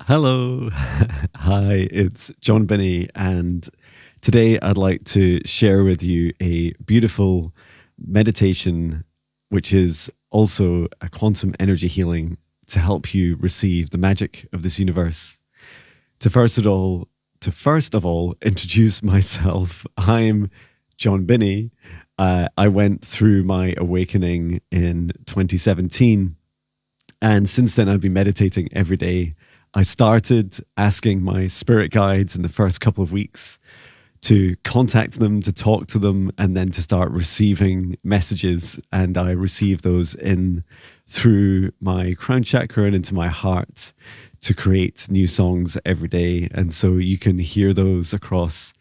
Hello. Hi, it's Jon Binnie, and today I'd like to share with you a beautiful meditation, which is also a quantum energy healing to help you receive the magic of this universe. To first of all introduce myself, I'm Jon Binnie. I went through my awakening in 2017, and since then I've been meditating every day. I started asking my spirit guides in the first couple of weeks to contact them, to talk to them, and then to start receiving messages. And I receive those in through my crown chakra and into my heart to create new songs every day. And so you can hear those across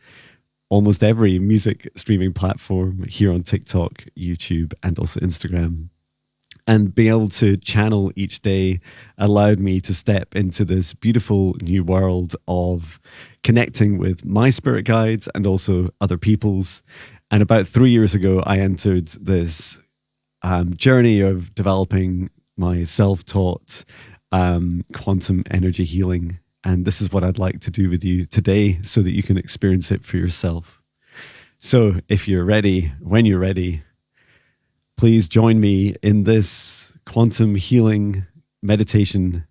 almost every music streaming platform here on TikTok, YouTube, and also Instagram. And being able to channel each day allowed me to step into this beautiful new world of connecting with my spirit guides and also other people's. And about 3 years ago, I entered this journey of developing my self-taught quantum energy healing. And this is what I'd like to do with you today so that you can experience it for yourself. So if you're ready, when you're ready, please join me in this quantum healing meditation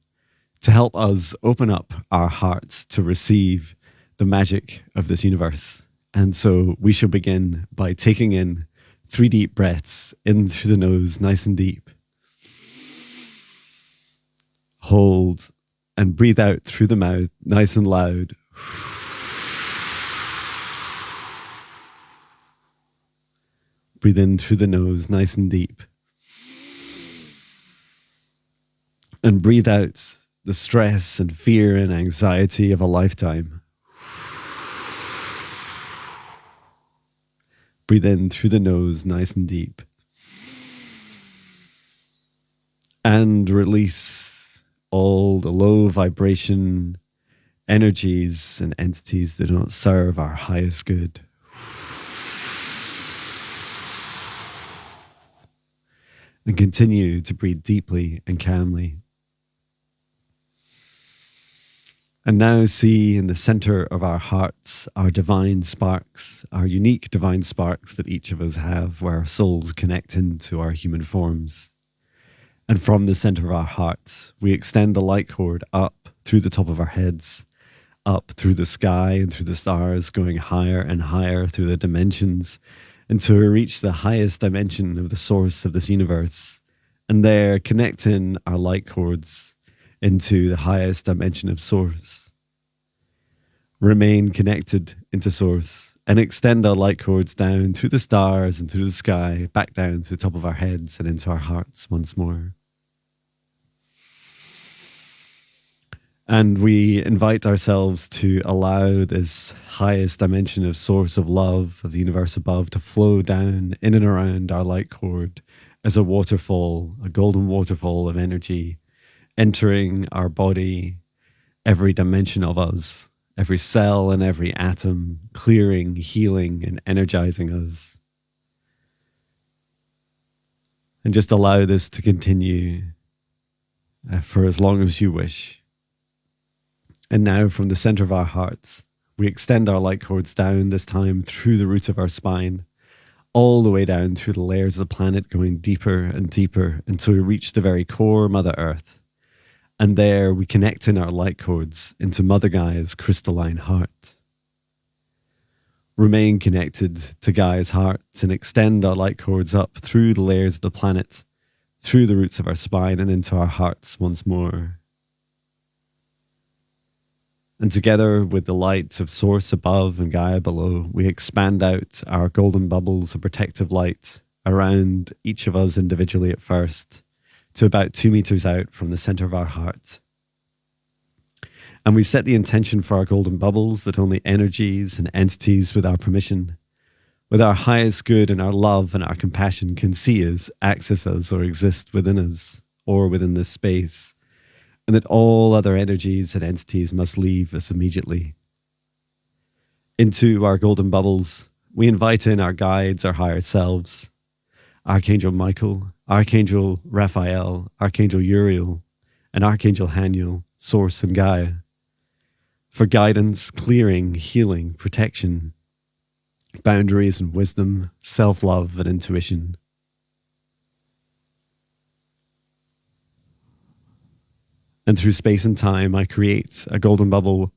to help us open up our hearts to receive the magic of this universe. And so we shall begin by taking in 3 deep breaths in through the nose, nice and deep. Hold and breathe out through the mouth, nice and loud. Breathe in through the nose, nice and deep. And breathe out the stress and fear and anxiety of a lifetime. Breathe in through the nose, nice and deep. And release all the low vibration energies and entities that do not serve our highest good. And continue to breathe deeply and calmly. And now see in the center of our hearts our divine sparks, our unique divine sparks that each of us have, where our souls connect into our human forms. And from the center of our hearts, we extend a light cord up through the top of our heads, up through the sky and through the stars, going higher and higher through the dimensions, until we reach the highest dimension of the source of this universe. And there, connecting our light cords into the highest dimension of source. Remain connected into source and extend our light cords down through the stars and through the sky, back down to the top of our heads and into our hearts once more. And we invite ourselves to allow this highest dimension of source of love of the universe above to flow down in and around our light cord as a waterfall, a golden waterfall of energy, entering our body, every dimension of us, every cell and every atom, clearing, healing, and energizing us. And just allow this to continue for as long as you wish. And now from the center of our hearts, we extend our light cords down, this time through the roots of our spine, all the way down through the layers of the planet, going deeper and deeper until we reach the very core, Mother Earth. And there we connect in our light cords into Mother Gaia's crystalline heart. Remain connected to Gaia's heart and extend our light cords up through the layers of the planet, through the roots of our spine and into our hearts once more. And together with the lights of Source above and Gaia below, we expand out our golden bubbles of protective light around each of us individually at first, to about 2 meters out from the center of our heart. And we set the intention for our golden bubbles that only energies and entities with our permission, with our highest good and our love and our compassion can see us, access us, or exist within us, or within this space. And that all other energies and entities must leave us immediately. Into our golden bubbles, we invite in our guides, our higher selves, Archangel Michael, Archangel Raphael, Archangel Uriel, and Archangel Haniel, Source and Gaia, for guidance, clearing, healing, protection, boundaries and wisdom, self-love and intuition. And through space and time, I create a golden bubble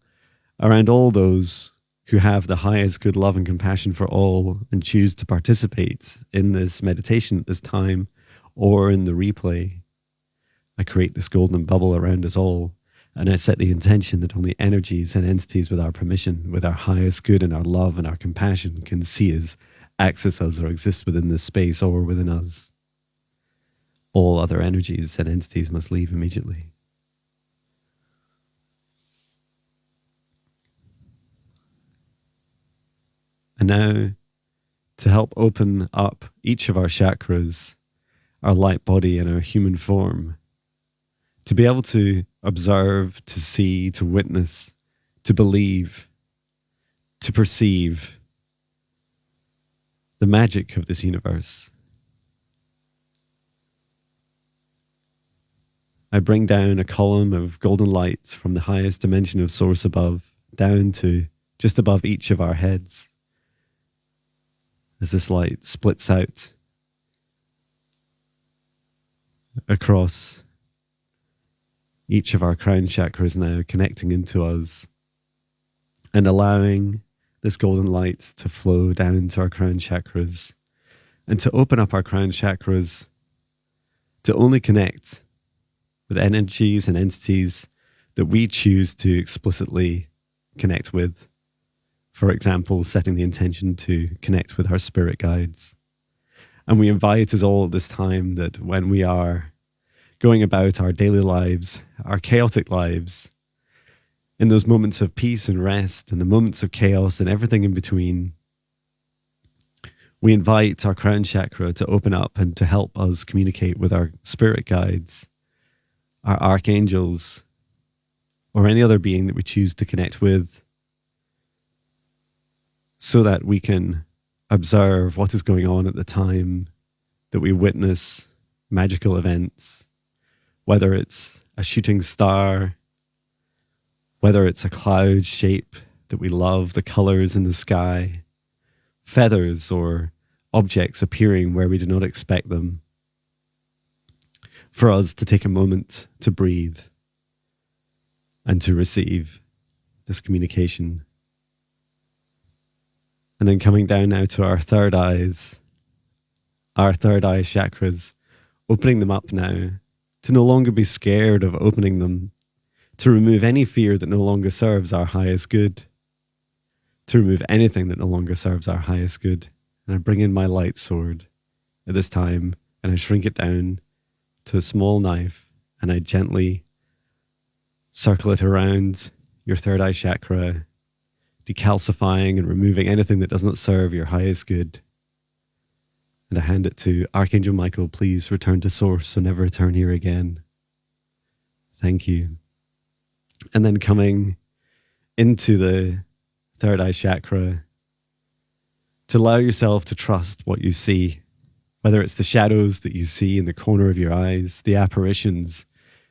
around all those who have the highest good love and compassion for all and choose to participate in this meditation at this time or in the replay. I create this golden bubble around us all, and I set the intention that only energies and entities with our permission, with our highest good and our love and our compassion can see us, access us, or exist within this space or within us. All other energies and entities must leave immediately. And now, to help open up each of our chakras, our light body and our human form, to be able to observe, to see, to witness, to believe, to perceive the magic of this universe. I bring down a column of golden light from the highest dimension of source above, down to just above each of our heads. As this light splits out across each of our crown chakras now, connecting into us and allowing this golden light to flow down into our crown chakras and to open up our crown chakras to only connect with energies and entities that we choose to explicitly connect with. For example, setting the intention to connect with our spirit guides. And we invite us all at this time that when we are going about our daily lives, our chaotic lives, in those moments of peace and rest and the moments of chaos and everything in between, we invite our crown chakra to open up and to help us communicate with our spirit guides, our archangels, or any other being that we choose to connect with, so that we can observe what is going on at the time that we witness magical events, whether it's a shooting star, whether it's a cloud shape that we love, the colors in the sky, feathers or objects appearing where we do not expect them, for us to take a moment to breathe and to receive this communication. And then coming down now to our third eye chakras, opening them up now, to no longer be scared of opening them, to remove any fear that no longer serves our highest good, to remove anything that no longer serves our highest good. And I bring in my light sword at this time, and I shrink it down to a small knife, and I gently circle it around your third eye chakra, decalcifying and removing anything that does not serve your highest good. And I hand it to Archangel Michael. Please return to source, so never return here again. Thank you. And then coming into the third eye chakra, to allow yourself to trust what you see, whether it's the shadows that you see in the corner of your eyes, the apparitions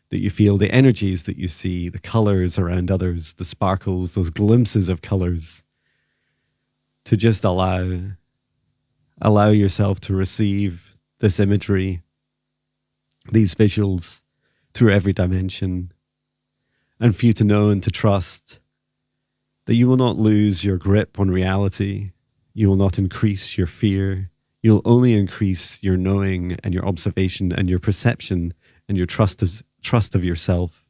that you feel, the energies that you see, the colors around others, the sparkles, those glimpses of colors, to just allow yourself to receive this imagery, these visuals through every dimension, and for you to know and to trust that you will not lose your grip on reality, you will not increase your fear, you'll only increase your knowing and your observation and your perception and your trust of yourself.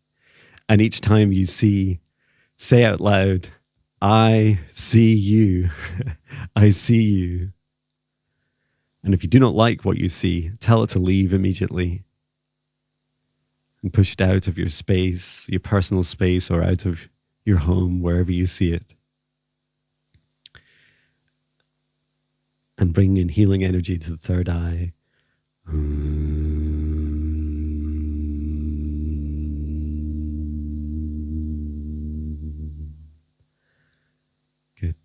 And each time you say out loud, I see you, I see you. And if you do not like what you see, tell it to leave immediately and push it out of your space, your personal space, or out of your home, wherever you see it. And bring in healing energy to the third eye. Good.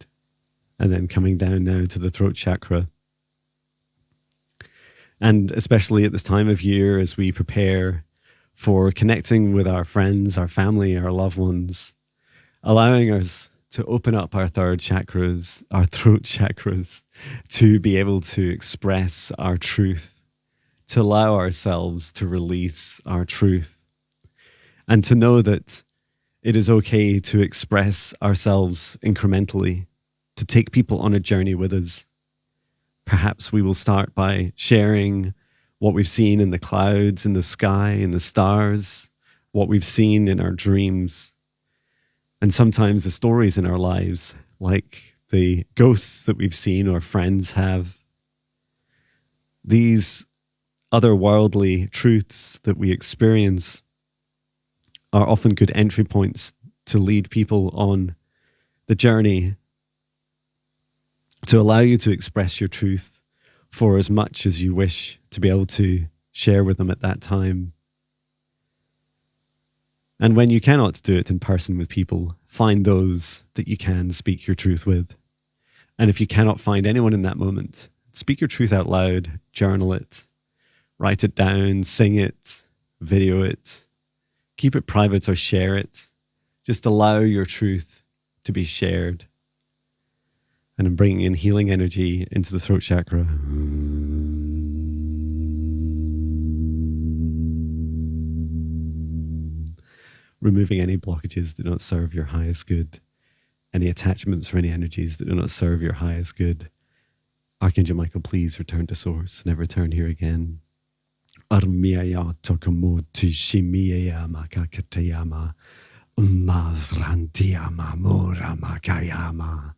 And then coming down now to the throat chakra. And especially at this time of year, as we prepare for connecting with our friends, our family, our loved ones, allowing us to open up our third chakras, our throat chakras, to be able to express our truth, to allow ourselves to release our truth, and to know that it is okay to express ourselves incrementally, to take people on a journey with us. Perhaps we will start by sharing what we've seen in the clouds, in the sky, in the stars, what we've seen in our dreams, and sometimes the stories in our lives, like the ghosts that we've seen or friends have. These otherworldly truths that we experience are often good entry points to lead people on the journey, to allow you to express your truth for as much as you wish to be able to share with them at that time. And when you cannot do it in person with people, find those that you can speak your truth with. And if you cannot find anyone in that moment, speak your truth out loud, journal it, write it down, sing it, video it, keep it private or share it. Just allow your truth to be shared. And I'm bringing in healing energy into the throat chakra. Removing any blockages that don't serve your highest good, any attachments or any energies that do not serve your highest good. Archangel Michael, please return to source. Never return here again. Armiaya tokomo tishimiyama kakatayama umazrantiama moramakayama.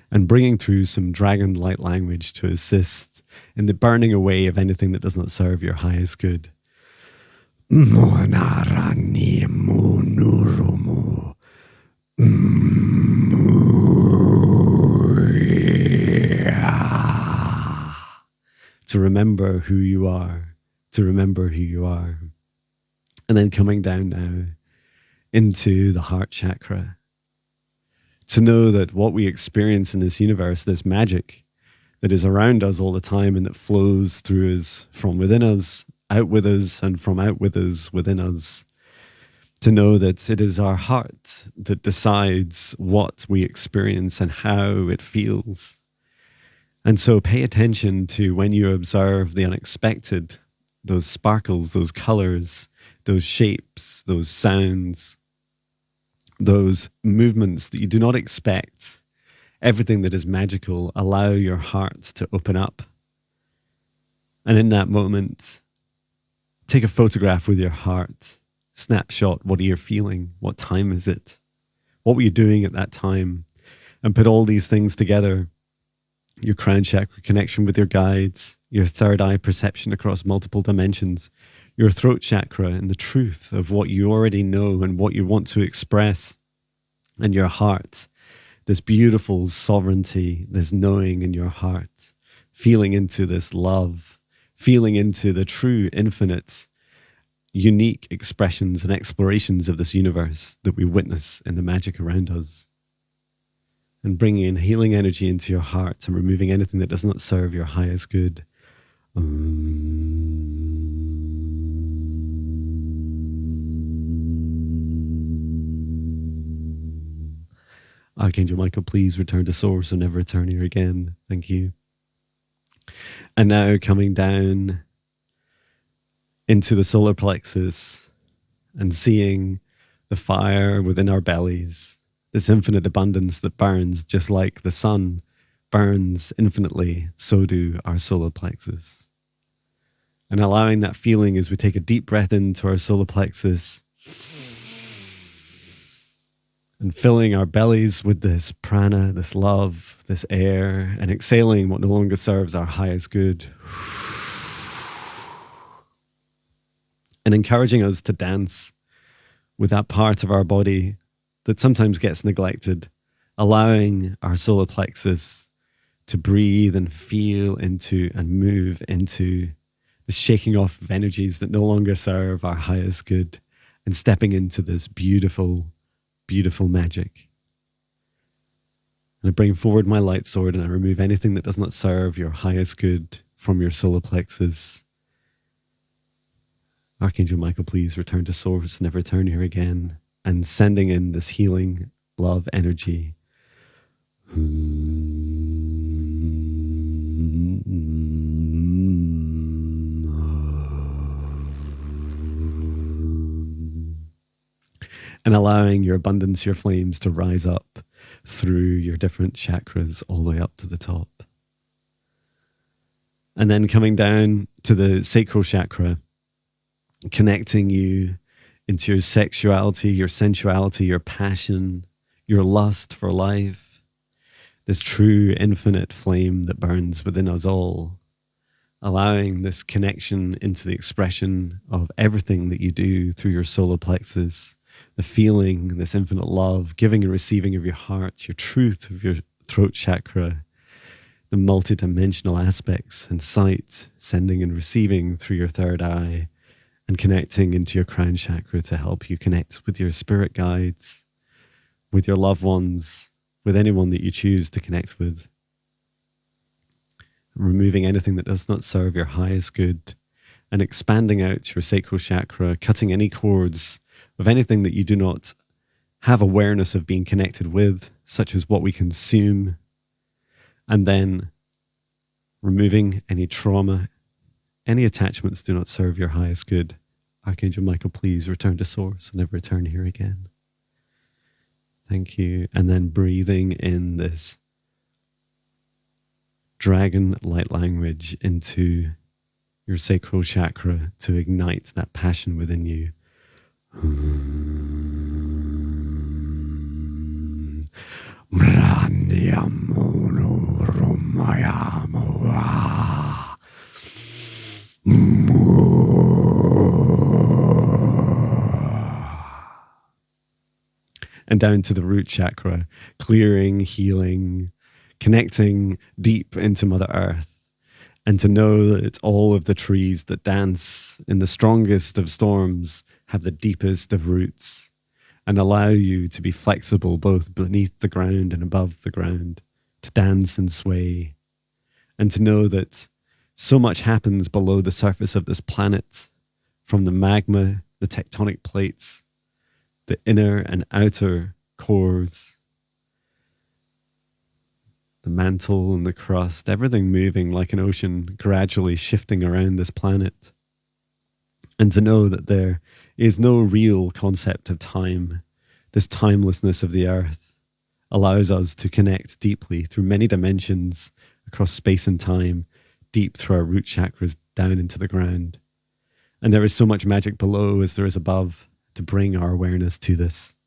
And bringing through some dragon light language to assist in the burning away of anything that does not serve your highest good. Monarani monurumu. To remember who you are, to remember who you are. And then coming down now into the heart chakra, to know that what we experience in this universe, this magic that is around us all the time and that flows through us, from within us, out with us, and from out with us, within us. To know that it is our heart that decides what we experience and how it feels. And so pay attention to when you observe the unexpected, those sparkles, those colors, those shapes, those sounds, those movements that you do not expect. Everything that is magical, allow your heart to open up. And in that moment, take a photograph with your heart. Snapshot, what are you feeling? What time is it? What were you doing at that time? And put all these things together. Your crown chakra connection with your guides, your third eye perception across multiple dimensions, your throat chakra and the truth of what you already know and what you want to express, and your heart, this beautiful sovereignty, this knowing in your heart, feeling into this love, feeling into the true, infinite, unique expressions and explorations of this universe that we witness in the magic around us. And bringing in healing energy into your heart and removing anything that does not serve your highest good. Archangel Michael, please return to source and never return here again. Thank you. And now coming down into the solar plexus and seeing the fire within our bellies. This infinite abundance that burns just like the sun burns infinitely, so do our solar plexus. And allowing that feeling as we take a deep breath into our solar plexus and filling our bellies with this prana, this love, this air, and exhaling what no longer serves our highest good. And encouraging us to dance with that part of our body that sometimes gets neglected, allowing our solar plexus to breathe and feel into and move into the shaking off of energies that no longer serve our highest good and stepping into this beautiful, beautiful magic. And I bring forward my light sword and I remove anything that does not serve your highest good from your solar plexus. Archangel Michael, please return to source, never return here again. And sending in this healing love energy. And allowing your abundance, your flames to rise up through your different chakras all the way up to the top. And then coming down to the sacral chakra, connecting you into your sexuality, your sensuality, your passion, your lust for life, this true infinite flame that burns within us all, allowing this connection into the expression of everything that you do through your solar plexus, the feeling, this infinite love, giving and receiving of your heart, your truth of your throat chakra, the multidimensional aspects and sight, sending and receiving through your third eye, and connecting into your crown chakra to help you connect with your spirit guides, with your loved ones, with anyone that you choose to connect with. Removing anything that does not serve your highest good, and expanding out your sacral chakra, cutting any cords of anything that you do not have awareness of being connected with, such as what we consume, and then removing any trauma, any attachments do not serve your highest good. Archangel Michael, please return to source and never return here again. Thank you. And then breathing in this dragon light language into your sacral chakra to ignite that passion within you. And down to the root chakra, clearing, healing, connecting deep into Mother Earth, and to know that all of the trees that dance in the strongest of storms have the deepest of roots, and allow you to be flexible both beneath the ground and above the ground, to dance and sway, and to know that so much happens below the surface of this planet, from the magma, the tectonic plates, the inner and outer cores, the mantle and the crust, everything moving like an ocean, gradually shifting around this planet. And to know that there is no real concept of time. This timelessness of the earth allows us to connect deeply through many dimensions across space and time, deep through our root chakras down into the ground. And there is so much magic below as there is above to bring our awareness to this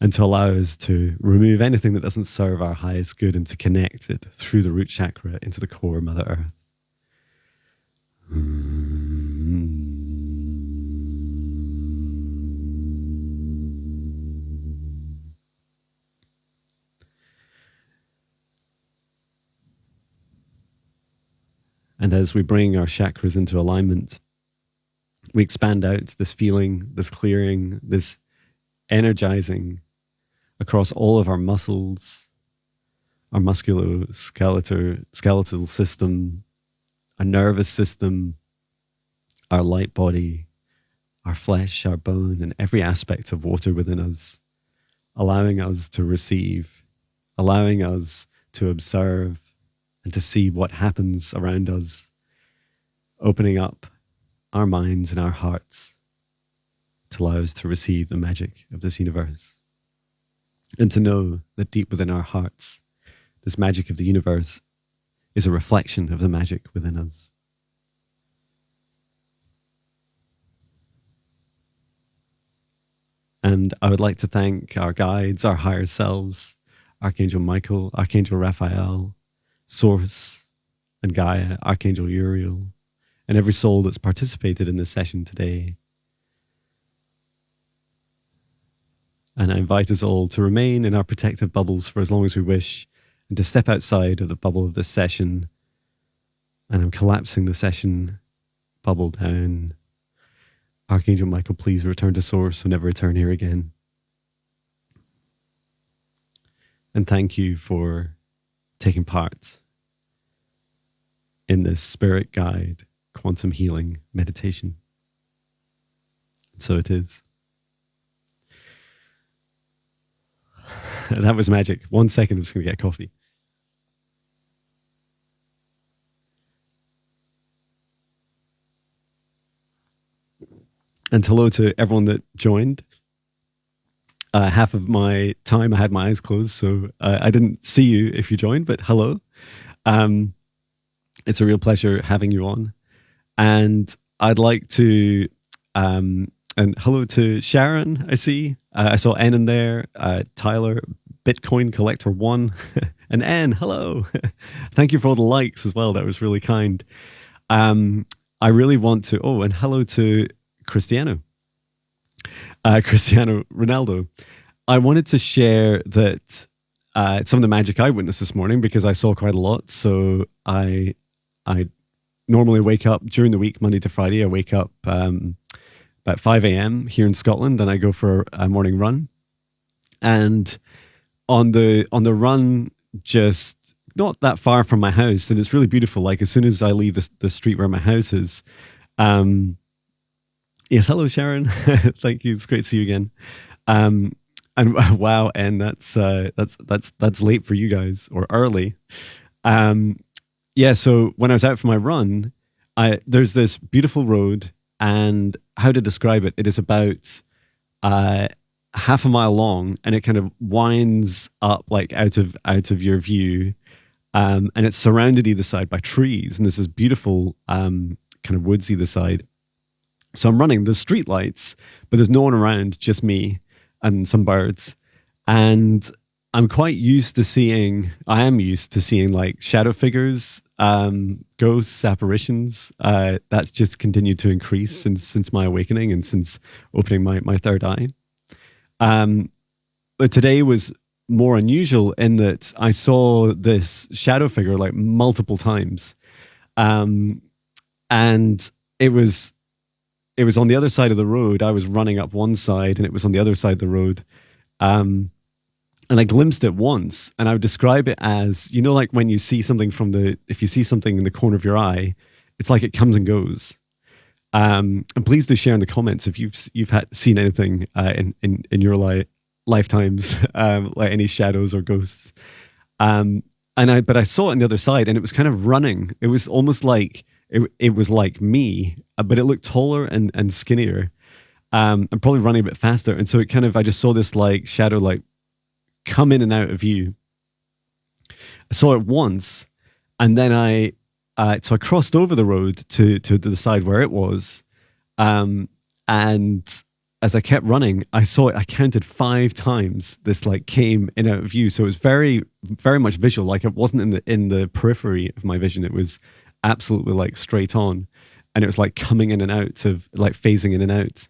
and to allow us to remove anything that doesn't serve our highest good and to connect it through the root chakra into the core Mother Earth. And as we bring our chakras into alignment, we expand out this feeling, this clearing, this energizing across all of our muscles, our musculoskeletal system, our nervous system, our light body, our flesh, our bone, and every aspect of water within us, allowing us to receive, allowing us to observe and to see what happens around us, opening up our minds and our hearts to allow us to receive the magic of this universe. And to know that deep within our hearts, this magic of the universe is a reflection of the magic within us. And I would like to thank our guides, our higher selves, Archangel Michael, Archangel Raphael, Source and Gaia, Archangel Uriel, and every soul that's participated in this session today. And I invite us all to remain in our protective bubbles for as long as we wish and to step outside of the bubble of this session. And I'm collapsing the session bubble down. Archangel Michael, please return to source and never return here again. And thank you for taking part in this spirit guide quantum healing meditation. So it is. That was magic. 1 second, I'm just going to get coffee. And hello to everyone that joined. Half of my time I had my eyes closed, so I didn't see you if you joined, but hello. It's a real pleasure having you on. And I'd like to, and hello to Sharon, I see. I saw N in there, Tyler, Bitcoin Collector 1, and N, hello. Thank you for all the likes as well. That was really kind. I really want to, and hello to Cristiano Ronaldo. I wanted to share that some of the magic I witnessed this morning because I saw quite a lot. So I normally wake up during the week, Monday to Friday. I wake up about 5 a.m. here in Scotland, and I go for a morning run. And on the run, just not that far from my house, and it's really beautiful. Like as soon as I leave the street where my house is. Yes, hello Sharon. Thank you. It's great to see you again. And wow, and that's late for you guys or early. Yeah. So when I was out for my run, there's this beautiful road, and how to describe it? It is about half a mile long, and it kind of winds up like out of your view, and it's surrounded either side by trees, and this is beautiful kind of woods either side. So I'm running, there's street lights, but there's no one around, just me and some birds. And I am used to seeing like shadow figures, ghosts, apparitions. That's just continued to increase since my awakening and since opening my third eye. But today was more unusual in that I saw this shadow figure like multiple times. And it was on the other side of the road. I was running up one side and it was on the other side of the road. And I glimpsed it once, and I would describe it as, like when you see something if you see something in the corner of your eye, it's like it comes and goes. And please do share in the comments if you've seen anything in your lifetimes, like any shadows or ghosts. But I saw it on the other side, and it was kind of running. It was almost like, it was like me, but it looked taller and skinnier, and probably running a bit faster. And so I just saw this like shadow like come in and out of view. I saw it once, and then I crossed over the road to the side where it was, and as I kept running, I saw it. I counted 5 times. This like came in and out of view, so it was very, very much visual. Like it wasn't in the periphery of my vision. It was absolutely like straight on, and it was like coming in and out of like phasing in and out.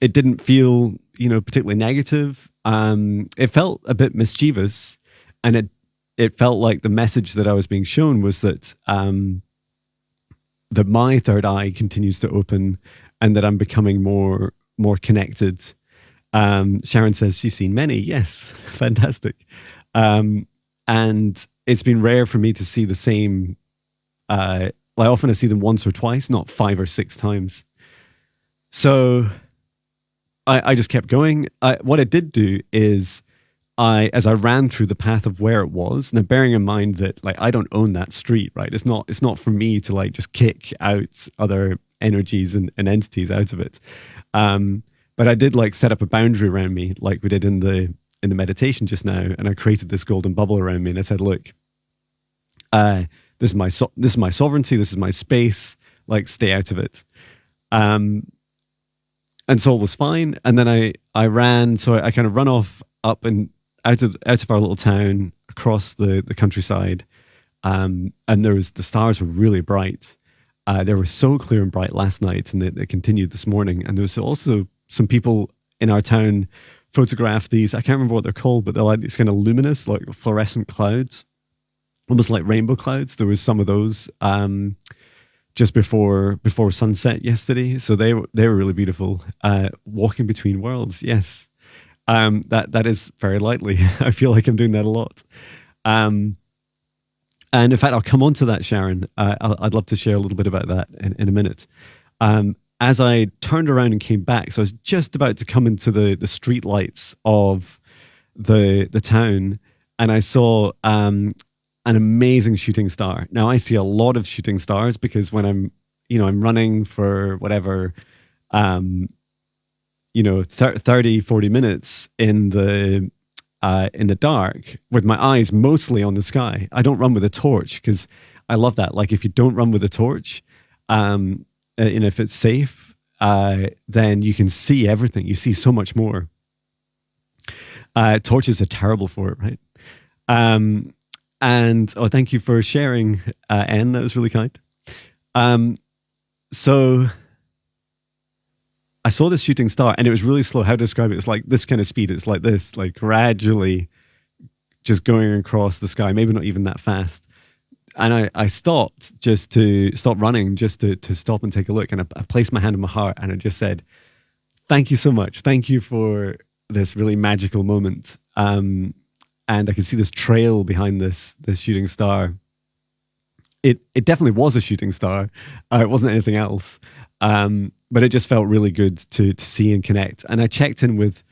It didn't feel particularly negative. It felt a bit mischievous, and it felt like the message that I was being shown was that that my third eye continues to open, and that I'm becoming more connected. Sharon says she's seen many. Yes, fantastic. And it's been rare for me to see the same. Often I see them once or twice, not 5 or 6 times. So I just kept going. What I did do is as I ran through the path of where it was, now bearing in mind that like I don't own that street, right? It's not for me to like just kick out other energies and entities out of it. But I did like set up a boundary around me, like we did in the meditation just now, and I created this golden bubble around me, and I said, "Look, this is my sovereignty. This is my space. Like, stay out of it." And so it was fine. And then I ran. So I kind of run off up and out of our little town, across the countryside. And the stars were really bright. They were so clear and bright last night, and they continued this morning. And there was also some people in our town photographed these. I can't remember what they're called, but they're like these kind of luminous, like fluorescent clouds, almost like rainbow clouds. There was some of those just before sunset yesterday. So they were really beautiful. Walking between worlds, yes. That is very lightly. I feel like I'm doing that a lot. And in fact, I'll come on to that, Sharon. I'd love to share a little bit about that in a minute. as I turned around and came back, so I was just about to come into the street lights of the town, and I saw an amazing shooting star. Now I see a lot of shooting stars because when I'm running for whatever, 30, 40 minutes in the dark with my eyes mostly on the sky. I don't run with a torch because I love that. Like if you don't run with a torch, and if it's safe, then you can see everything. You see so much more. Torches are terrible for it, right? And thank you for sharing, Anne. That was really kind. So I saw this shooting star, and it was really slow. How to describe it? It's like this kind of speed. It's like this, like gradually just going across the sky, maybe not even that fast. And I stopped just to stop running, just to stop and take a look. And I placed my hand on my heart, and I just said, thank you so much. Thank you for this really magical moment. And I could see this trail behind this shooting star. It definitely was a shooting star. It wasn't anything else. But it just felt really good to see and connect. And I checked in with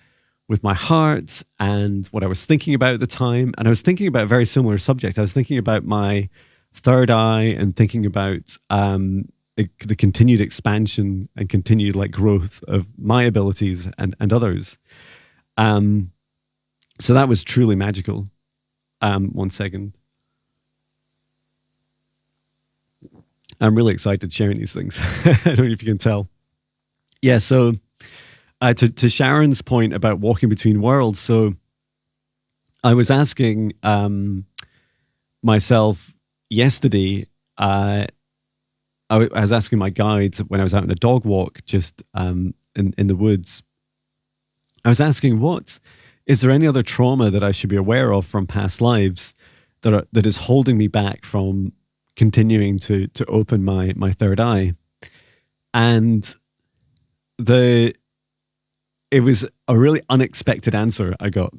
my heart and what I was thinking about at the time. And I was thinking about a very similar subject. I was thinking about my third eye and thinking about the continued expansion and continued like growth of my abilities and others. So that was truly magical. 1 second. I'm really excited sharing these things. I don't know if you can tell. Yeah, so to Sharon's point about walking between worlds, so I was asking myself yesterday, I was asking my guides when I was out on a dog walk just in the woods, I was asking, is there any other trauma that I should be aware of from past lives that is holding me back from continuing to open my third eye? And it was a really unexpected answer I got.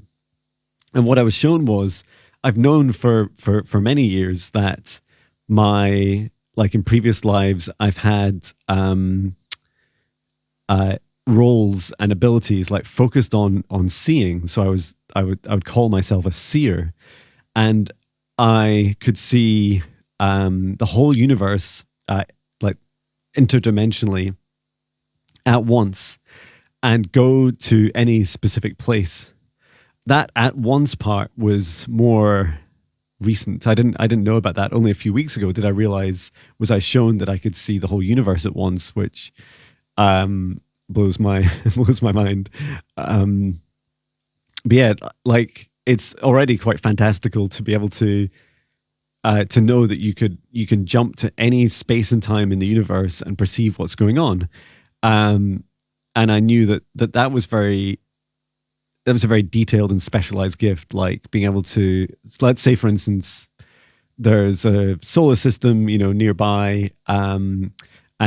And what I was shown was, I've known for many years that like in previous lives, I've had roles and abilities like focused on seeing. So I would call myself a seer, and I could see the whole universe like interdimensionally at once and go to any specific place. That at once part was more recent. I didn't know about that. Only a few weeks ago did I realize, was I shown that I could see the whole universe at once, which blows my mind. But yeah, like it's already quite fantastical to be able to know that you can jump to any space and time in the universe and perceive what's going on. And I knew that was a very detailed and specialized gift, like being able to, let's say, for instance, there's a solar system, nearby, and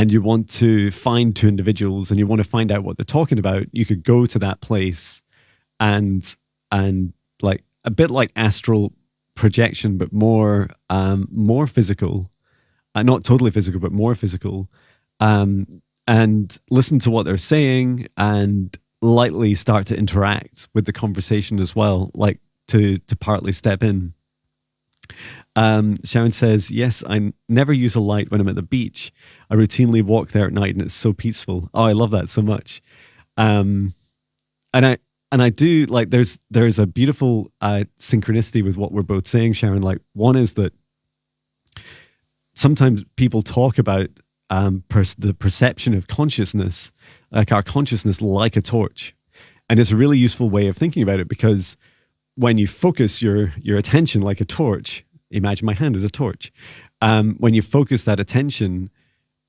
you want to find two individuals and you want to find out what they're talking about. You could go to that place and like a bit like astral projection, but more physical, not totally physical, but more physical, and listen to what they're saying and lightly start to interact with the conversation as well, like to partly step in. Sharon says, yes, I never use a light when I'm at the beach. I routinely walk there at night and it's so peaceful. Oh, I love that so much. And I do, like, there's a beautiful synchronicity with what we're both saying, Sharon. Like, one is that sometimes people talk about the perception of consciousness, like our consciousness like a torch. And it's a really useful way of thinking about it, because when you focus your attention like a torch, imagine my hand as a torch. When you focus that attention,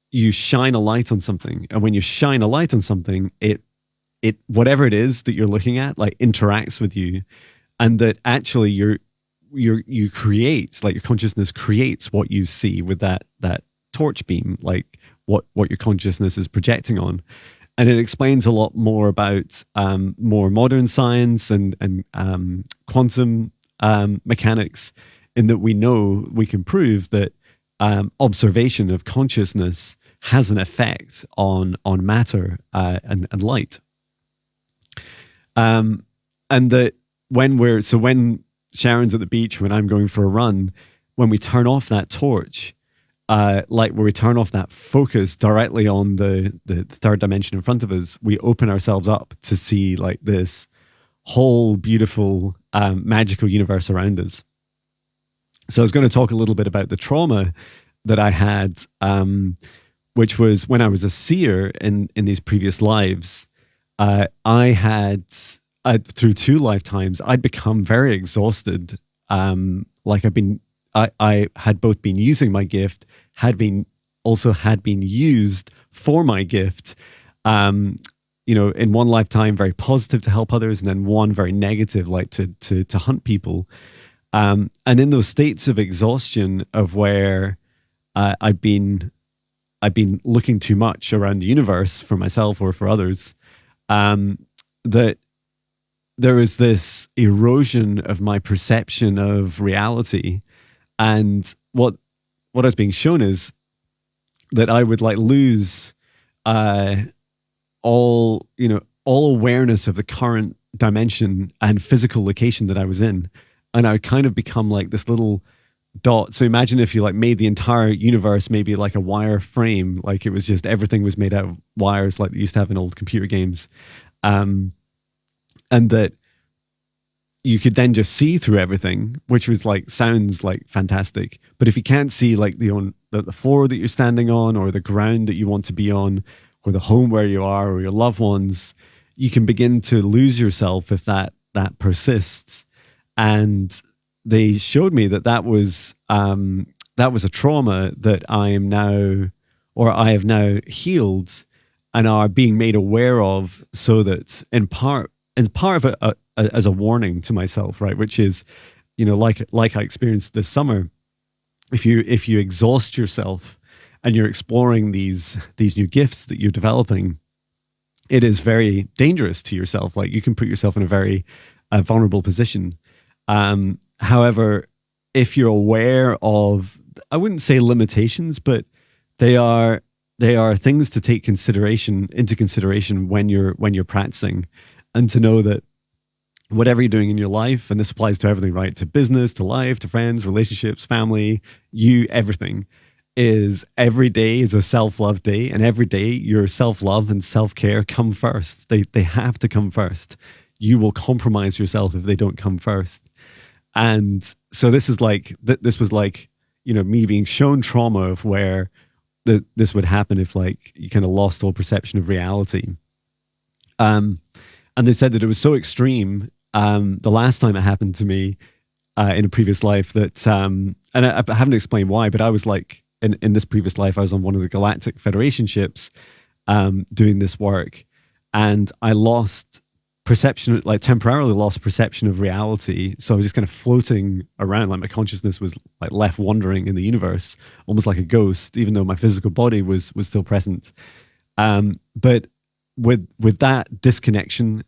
you shine a light on something. And when you shine a light on something, it whatever it is that you're looking at, like, interacts with you. And that actually you create, like, your consciousness creates what you see with that torch beam, like what your consciousness is projecting on. And it explains a lot more about more modern science and quantum mechanics, in that we know we can prove that observation of consciousness has an effect on matter and light. And that when Sharon's at the beach, when I'm going for a run, when we turn off that torch, like where we turn off that focus directly on the third dimension in front of us, we open ourselves up to see like this whole beautiful magical universe around us. So I was going to talk a little bit about the trauma that I had, which was when I was a seer in these previous lives. I had, through 2 lifetimes, I'd become very exhausted. Like I had both been using my gift, had been used for my gift. In one lifetime, very positive to help others, and then one very negative, like to hunt people. And in those states of exhaustion of where I've been looking too much around the universe for myself or for others, that there was this erosion of my perception of reality. And what I was being shown is that I would like lose all awareness of the current dimension and physical location that I was in. And I would kind of become like this little dot. So imagine if you like made the entire universe maybe like a wire frame, like it was just everything was made out of wires like they used to have in old computer games. And that you could then just see through everything, which was like, sounds like fantastic. But if you can't see like the floor that you're standing on, or the ground that you want to be on, or the home where you are, or your loved ones, you can begin to lose yourself if that persists. And they showed me that was a trauma that I have now healed and are being made aware of, so that in part of it as a warning to myself, right? Which is, like I experienced this summer, if you exhaust yourself and you're exploring these new gifts that you're developing, it is very dangerous to yourself. Like you can put yourself in a very vulnerable position. However, if you're aware of, I wouldn't say limitations, but they are things to take into consideration when you're practicing, and to know that whatever you're doing in your life, and this applies to everything, right? To business, to life, to friends, relationships, family, everything, is every day is a self-love day, and every day your self-love and self-care come first. They have to come first. You will compromise yourself if they don't come first. And so this was like me being shown trauma of where this would happen if like you kind of lost all perception of reality. And they said that it was so extreme the last time it happened to me in a previous life that, and I haven't explained why, but I was like, in this previous life, I was on one of the Galactic Federation ships doing this work, and I temporarily lost perception of reality. So I was just kind of floating around, like my consciousness was like left wandering in the universe, almost like a ghost, even though my physical body was still present. But with that disconnection,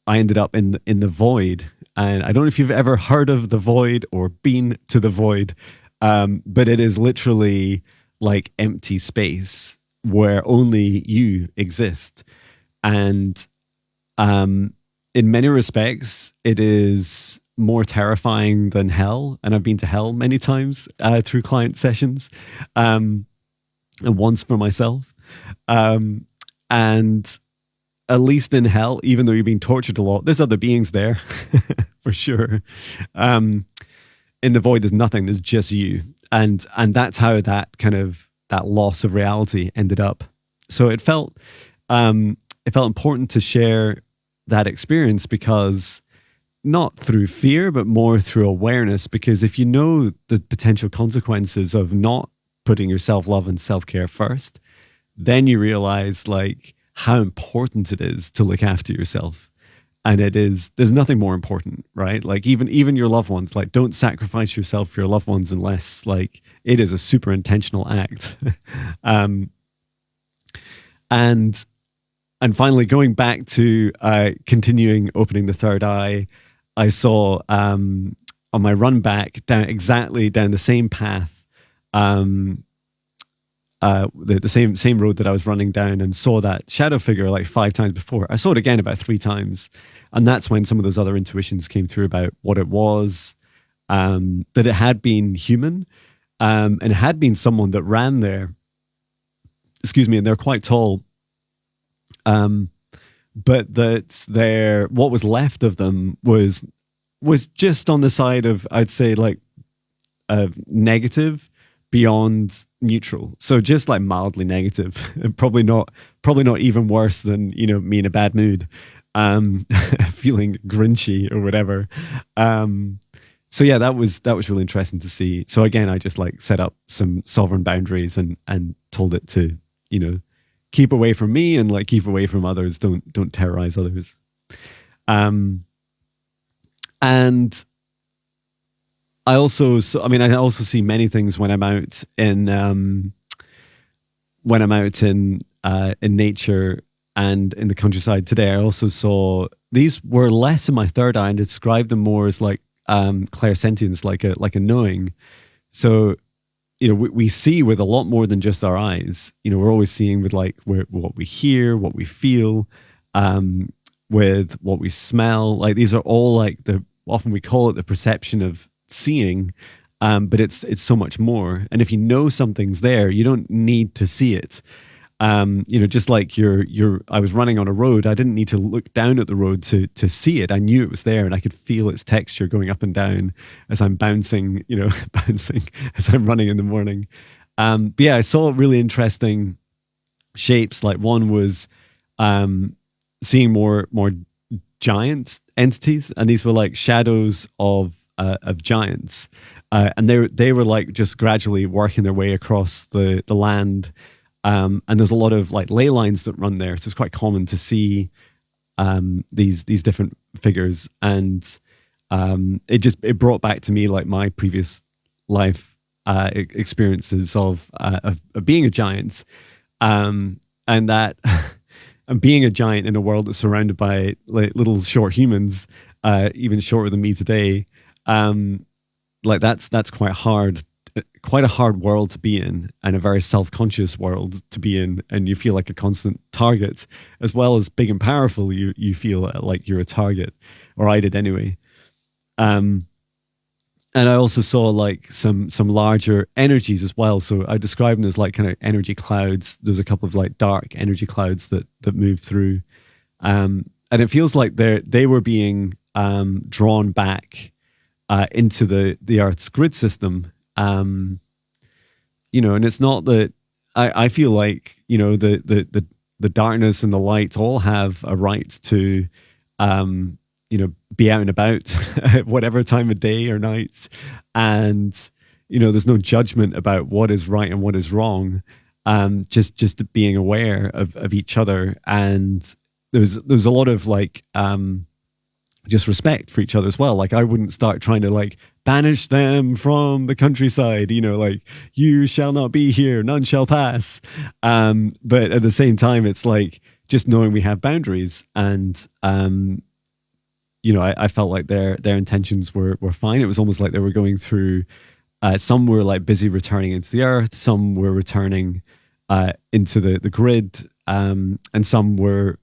I ended up in the void. And I don't know if you've ever heard of the void or been to the void, but it is literally like empty space where only you exist. And in many respects, it is more terrifying than hell. And I've been to hell many times through client sessions, and once for myself. And at least in hell, even though you're being tortured a lot, there's other beings there for sure. In the void, there's nothing. There's just you. And that's how that loss of reality ended up. So it felt important to share that experience, because not through fear, but more through awareness. Because if you know the potential consequences of not putting your self-love and self-care first, then you realize like how important it is to look after yourself. And there's nothing more important, right? Like even your loved ones, like don't sacrifice yourself for your loved ones unless like it is a super intentional act. And finally, going back to continuing opening the third eye, I saw on my run back down the same path, the same road that I was running down, and saw that shadow figure like 5 times before. I saw it again about 3 times, and that's when some of those other intuitions came through about what it was, that it had been human, and it had been someone that ran there. Excuse me, and they're quite tall. But that what was left of them was just on the side of, I'd say, like negative beyond neutral. So just like mildly negative, and probably not even worse than, me in a bad mood, feeling grinchy or whatever. So yeah, that was really interesting to see. So again, I just like set up some sovereign boundaries and told it to, keep away from me and like keep away from others. Don't terrorize others. And I also see many things when I'm out in nature and in the countryside. Today, I also saw, these were less in my third eye, and described them more as like clairsentience, like a knowing. So, we see with a lot more than just our eyes. We're always seeing with like what we hear, what we feel, with what we smell. Like these are all like often we call it the perception of seeing, but it's so much more. And if you know something's there, you don't need to see it. Just like I was running on a road, I didn't need to look down at the road to see it. I knew it was there, and I could feel its texture going up and down as I'm bouncing, bouncing as I'm running in the morning. But yeah, I saw really interesting shapes. Like one was seeing more giant entities, and these were like shadows of giants, and they were like just gradually working their way across the land. And there's a lot of like ley lines that run there, so it's quite common to see these different figures, and it brought back to me like my previous life experiences of being a giant, and that and being a giant in a world that's surrounded by like little short humans, even shorter than me today. Like that's quite hard. Quite a hard world to be in, and a very self-conscious world to be in, and you feel like a constant target, as well as big and powerful. You feel like you're a target, or I did anyway. And I also saw like some larger energies as well. So I describe them as like kind of energy clouds. There's a couple of like dark energy clouds that move through, and it feels like they were being drawn back into the Earth's grid system. And it's not that I feel like, the darkness and the light all have a right to, be out and about at whatever time of day or night. And, there's no judgment about what is right and what is wrong. Just being aware of each other. And there's a lot of like, just respect for each other as well. Like I wouldn't start trying to like banish them from the countryside, like you shall not be here, none shall pass. But at the same time, it's like just knowing we have boundaries, and I felt like their intentions were fine. It was almost like they were going through. Some were like busy returning into the earth, some were returning into the grid, and some were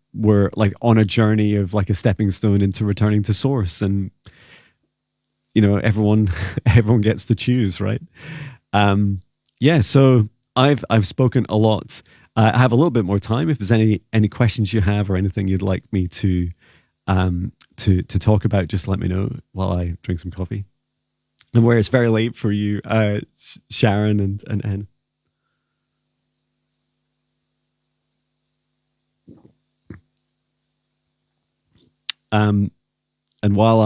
like on a journey of like a stepping stone into returning to source. And everyone gets to choose, right? So I've spoken a lot. I have a little bit more time. If there's any questions you have or anything you'd like me to talk about, just let me know while I drink some coffee. And where it's very late for you, Sharon and Anne. And while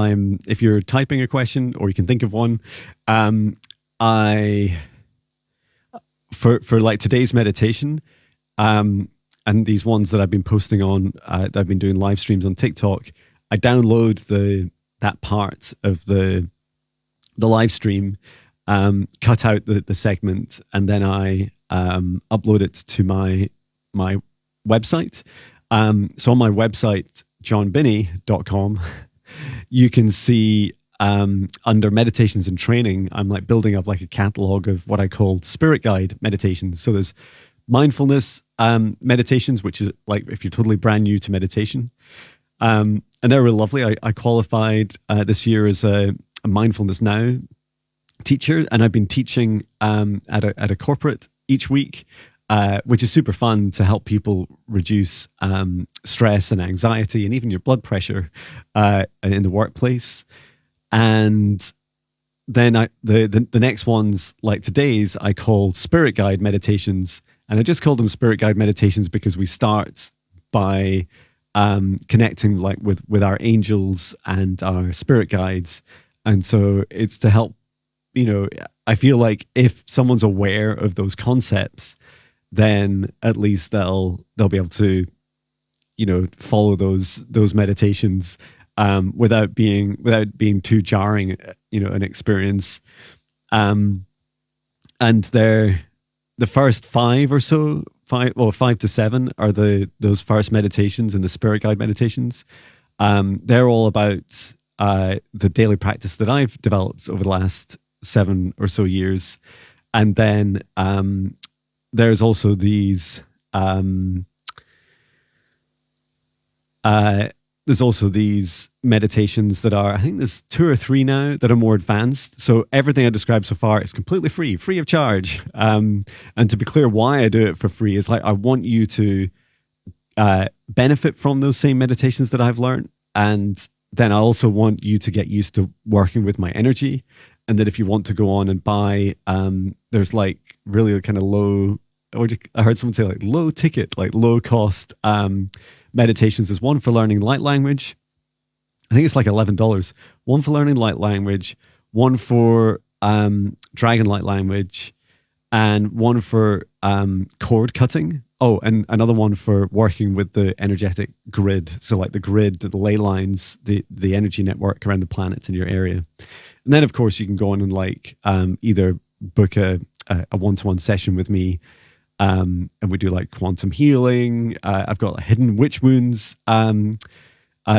if you're typing a question or you can think of one, for like today's meditation, and these ones that I've been posting on, that I've been doing live streams on TikTok, I download that part of the live stream, cut out the segment, and then I upload it to my website. So on my website, jonbinnie.com, you can see under meditations and training, I'm like building up like a catalog of what I call spirit guide meditations. So there's mindfulness meditations, which is like if you're totally brand new to meditation. And they're really lovely. I qualified this year as a mindfulness now teacher, and I've been teaching at a corporate each week, which is super fun to help people reduce stress and anxiety and even your blood pressure in the workplace. And then the next ones, like today's, I call spirit guide meditations. And I just call them spirit guide meditations because we start by connecting like with our angels and our spirit guides. And so it's to help, I feel like if someone's aware of those concepts, then at least they'll be able to, follow those meditations without being too jarring, an experience. And they're the first 5 to 7 are those first meditations and the spirit guide meditations. They're all about the daily practice that I've developed over the last 7 or so years. And then there's also these meditations that are, I think there's 2 or 3 now that are more advanced. So everything I described so far is completely free of charge. And to be clear, why I do it for free is like I want you to benefit from those same meditations that I've learned. And then I also want you to get used to working with my energy. And that if you want to go on and buy, there's like really kind of low, or I heard someone say like low ticket, like low cost meditations. There's one for learning light language. I think it's like $11. One for learning light language, one for dragon light language, and one for cord cutting. Oh, and another one for working with the energetic grid. So like the grid, the ley lines, the energy network around the planets in your area. And then, of course, you can go on and like either book a one-to-one session with me, and we do like quantum healing. I've got a hidden witch wounds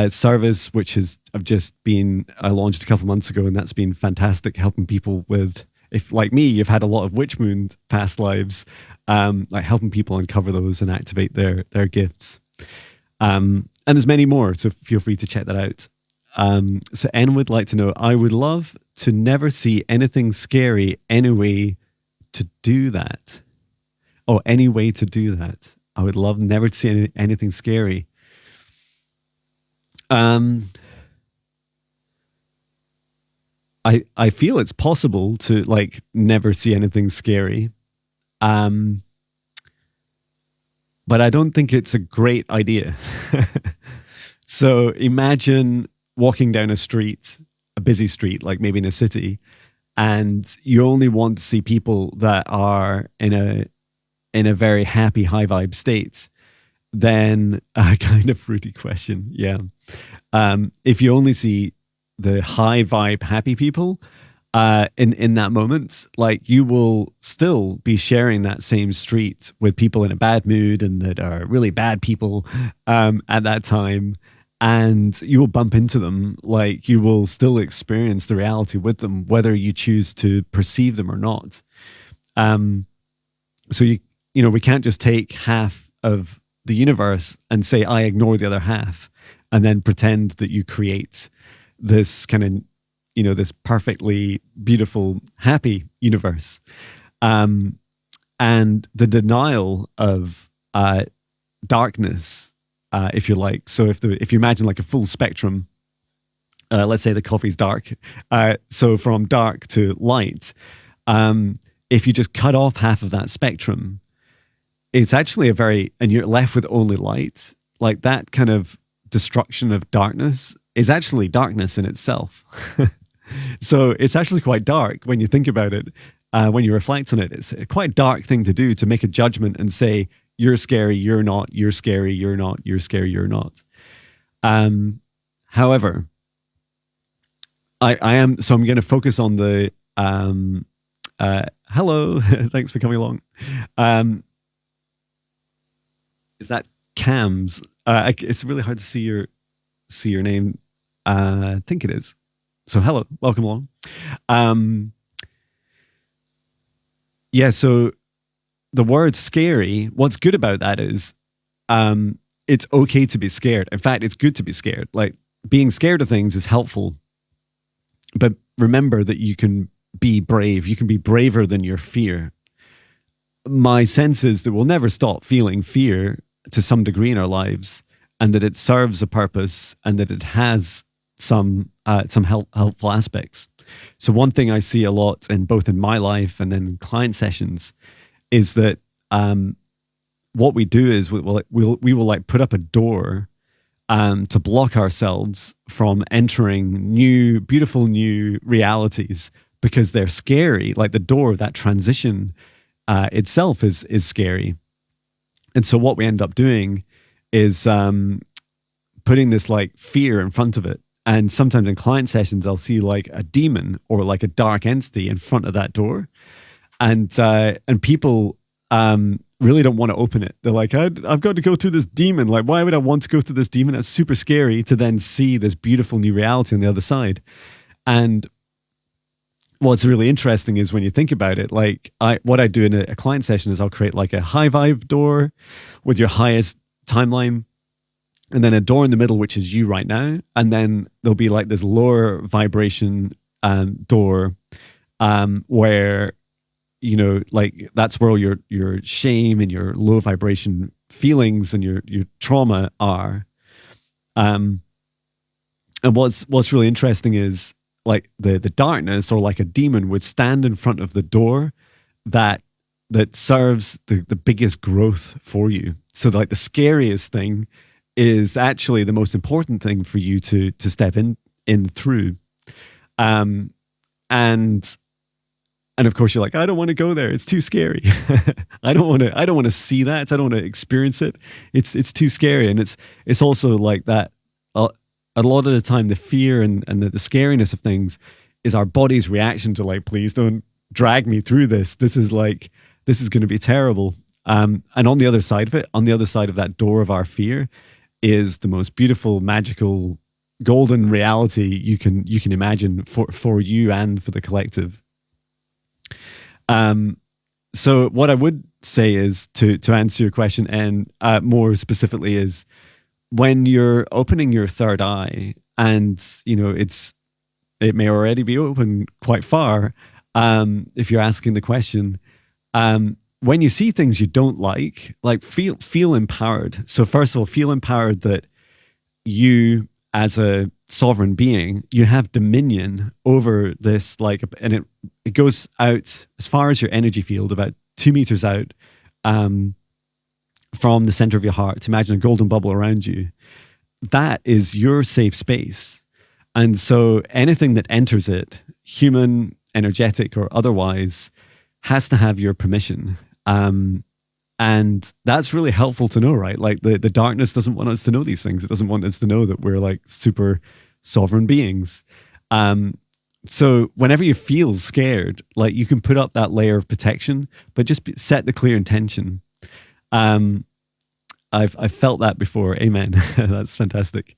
service, which I launched a couple months ago, and that's been fantastic, helping people with, if like me, you've had a lot of witch wound past lives, like helping people uncover those and activate their gifts. And there's many more, so feel free to check that out. So N would like to know, I would love to never see anything scary. Any way to do that? Oh, any way to do that? I would love never to see anything scary. I feel it's possible to like never see anything scary. But I don't think it's a great idea. So imagine walking down a busy street, like maybe in a city, and you only want to see people that are in a very happy, high vibe state. Then a kind of fruity question. Yeah. If you only see the high vibe, happy people, in that moment, like you will still be sharing that same street with people in a bad mood and that are really bad people, at that time. And you will bump into them, like you will still experience the reality with them, whether you choose to perceive them or not. So we can't just take half of the universe and say, I ignore the other half, and then pretend that you create this kind of, this perfectly beautiful, happy universe. And the denial of darkness, if you like. So if you imagine like a full spectrum, let's say the coffee's dark. So from dark to light, if you just cut off half of that spectrum, it's actually and you're left with only light. Like that kind of destruction of darkness is actually darkness in itself. So it's actually quite dark when you think about it. When you reflect on it, it's a quite dark thing to do, to make a judgment and say, you're scary, you're not, you're scary, you're not, you're scary, you're not. However, I am, so I'm going to focus on the, hello, thanks for coming along. Is that Cams? It's really hard to see your name. I think it is. So hello, welcome along. Yeah, so the word scary, what's good about that is it's okay to be scared. In fact, it's good to be scared. Like being scared of things is helpful. But remember that you can be brave. You can be braver than your fear. My sense is that we'll never stop feeling fear to some degree in our lives, and that it serves a purpose, and that it has some helpful aspects. So one thing I see a lot in both in my life and then client sessions is that what we do is we will like put up a door to block ourselves from entering beautiful new realities because they're scary. Like the door, that transition itself is scary. And so what we end up doing is putting this like fear in front of it. And sometimes in client sessions, I'll see like a demon or like a dark entity in front of that door. And people really don't want to open it. They're like, I've got to go through this demon. Like, why would I want to go through this demon? That's super scary to then see this beautiful new reality on the other side. And what's really interesting is when you think about it, like what I do in a client session is I'll create like a high vibe door with your highest timeline, and then a door in the middle, which is you right now. And then there'll be like this lower vibration door where, you know, like that's where all your shame and your low vibration feelings and your trauma are. And what's really interesting is like the darkness or like a demon would stand in front of the door that serves the biggest growth for you. So like the scariest thing is actually the most important thing for you to step in through. And of course you're like, I don't want to go there. It's too scary. I don't want to see that. I don't want to experience it. It's too scary. And it's also like that. A lot of the time, the fear and the scariness of things is our body's reaction to like, please don't drag me through this. This is going to be terrible. And on the other side of it, on the other side of that door of our fear is the most beautiful, magical, golden reality you can imagine for you and for the collective. So what I would say is to answer your question and more specifically is when you're opening your third eye and, you know, it may already be open quite far. If you're asking the question, when you see things you don't like feel empowered. So first of all, feel empowered that you as a sovereign being, you have dominion over this, like, and it goes out as far as your energy field, about 2 meters out from the center of your heart. Imagine a golden bubble around you. That is your safe space. And so anything that enters it, human, energetic, or otherwise, has to have your permission. And that's really helpful to know, right? Like the darkness doesn't want us to know these things. It doesn't want us to know that we're like super sovereign beings. So whenever you feel scared, like you can put up that layer of protection, but just set the clear intention. I've felt that before. Amen. That's fantastic.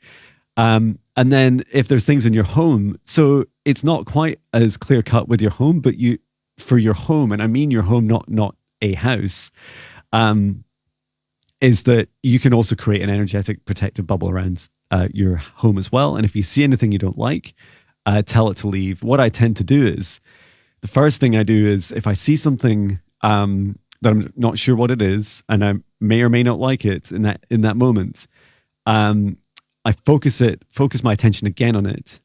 And then if there's things in your home, so it's not quite as clear cut with your home, but for your home, and I mean your home, not a house, is that you can also create an energetic protective bubble around your home as well. And if you see anything you don't like, tell it to leave. What I tend to do is, the first thing I do is if I see something that I'm not sure what it is, and I may or may not like it in that moment, I focus my attention again on it,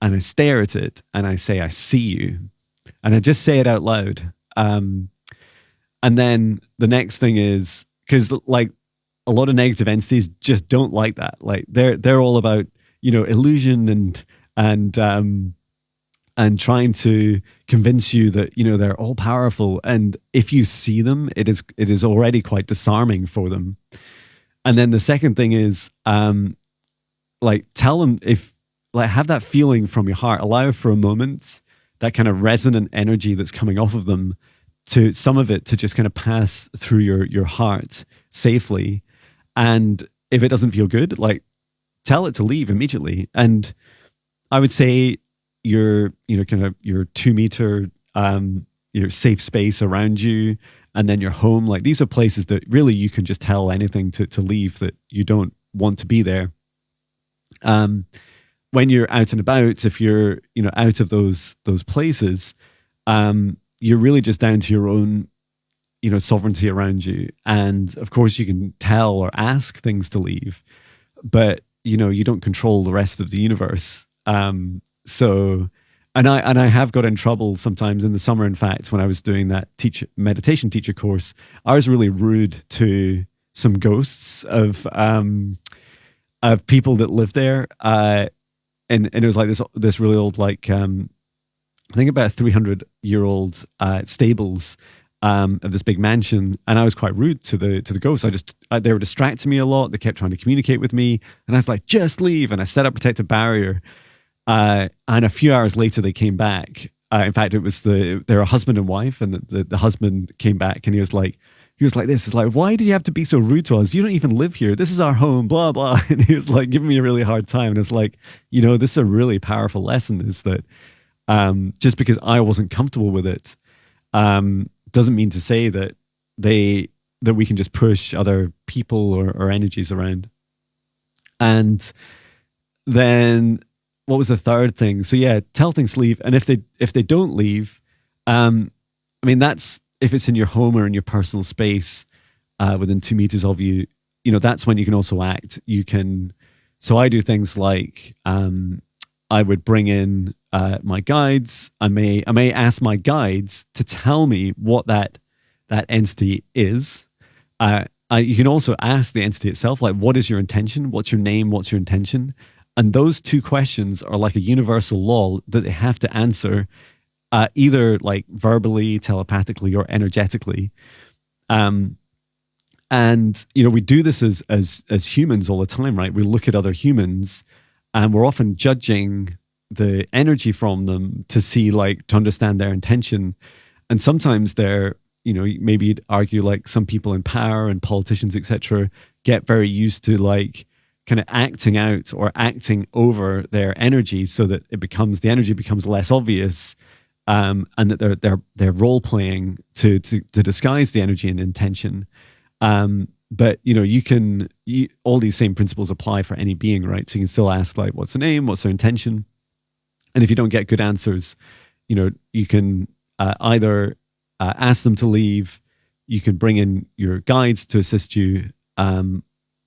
and I stare at it, and I say, I see you. And I just say it out loud. And then the next thing is, because like a lot of negative entities just don't like that. Like they're all about, you know, illusion and trying to convince you that, you know, they're all powerful. And if you see them, it is already quite disarming for them. And then the second thing is, like tell them, have that feeling from your heart, allow for a moment that kind of resonant energy that's coming off of them, to some of it to just kind of pass through your heart safely. And if it doesn't feel good, like tell it to leave immediately. And I would say kind of your 2 meter your safe space around you, and then your home. Like these are places that really you can just tell anything to leave that you don't want to be there. When you're out and about, if you're out of those places, you're really just down to your own sovereignty around you. And of course you can tell or ask things to leave, but you don't control the rest of the universe. So and I have got in trouble sometimes in the summer. In fact, when I was doing that meditation teacher course, I was really rude to some ghosts of people that live there. And it was like this really old, like I think about 300-year-old stables of this big mansion, and I was quite rude to the ghosts. They were distracting me a lot. They kept trying to communicate with me, and I was like, "Just leave!" And I set up a protective barrier. And a few hours later, they came back. In fact, they're a husband and wife, and the husband came back, and he was like this. It's like, why do you have to be so rude to us? You don't even live here. This is our home, blah, blah. And he was like giving me a really hard time. And it's like, this is a really powerful lesson, is that just because I wasn't comfortable with it doesn't mean to say that we can just push other people or energies around. And then what was the third thing? So yeah, tell things to leave. And if they don't leave, that's, if it's in your home or in your personal space, within 2 meters of you, that's when you can also act. So I do things like, I would bring in my guides. I may ask my guides to tell me what that entity is. You can also ask the entity itself, like, what is your intention? What's your name? What's your intention? And those 2 questions are like a universal law that they have to answer, either like verbally, telepathically, or energetically. And we do this as humans all the time, right? We look at other humans, and we're often judging the energy from them to understand their intention. And sometimes they're, maybe you'd argue like some people in power and politicians, etc., get very used to like kind of acting out or acting over their energy, so that the energy becomes less obvious, and that they're role playing to disguise the energy and intention. But all these same principles apply for any being, right? So you can still ask, like, what's their name, what's their intention, and if you don't get good answers, you can either ask them to leave, you can bring in your guides to assist you,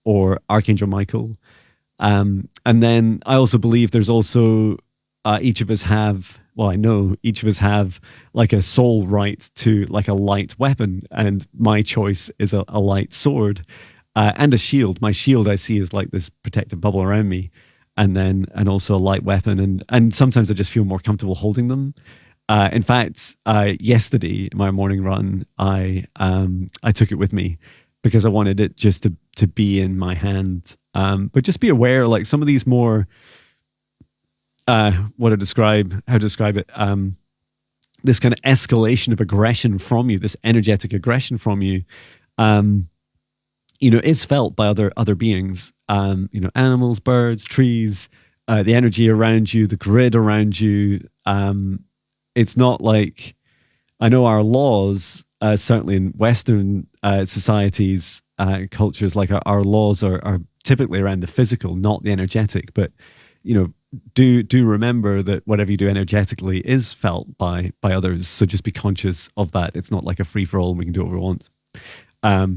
or Archangel Michael. And then I also believe there's also each of us have like a soul right to like a light weapon, and my choice is a light sword, and a shield. My shield I see is like this protective bubble around me, and also a light weapon, and sometimes I just feel more comfortable holding them. In fact, yesterday in my morning run, I took it with me because I wanted it just to be in my hand. But just be aware, like some of these more how to describe it, this kind of escalation of aggression from you, this energetic aggression from you, is felt by other beings, animals, birds, trees, the energy around you, the grid around you. It's not like, I know our laws, certainly in Western societies, cultures, like our laws are typically around the physical, not the energetic. But do remember that whatever you do energetically is felt by others. So just be conscious of that. It's not like a free for all and we can do what we want. I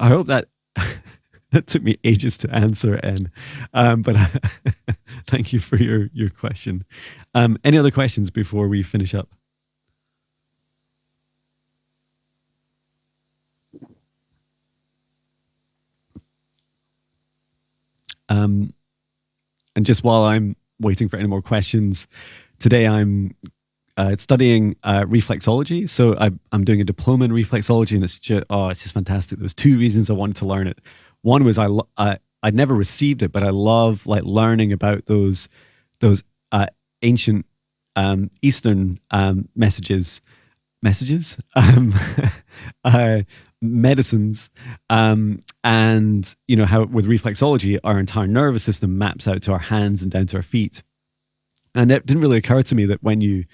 hope that that took me ages to answer, N. But thank you for your question. Any other questions before we finish up? And just while I'm waiting for any more questions, today I'm studying reflexology. So I'm doing a diploma in reflexology, and it's just fantastic. There was 2 reasons I wanted to learn it. One was I'd never received it, but I love like learning about those ancient Eastern medicines, and how with reflexology our entire nervous system maps out to our hands and down to our feet. And it didn't really occur to me that when you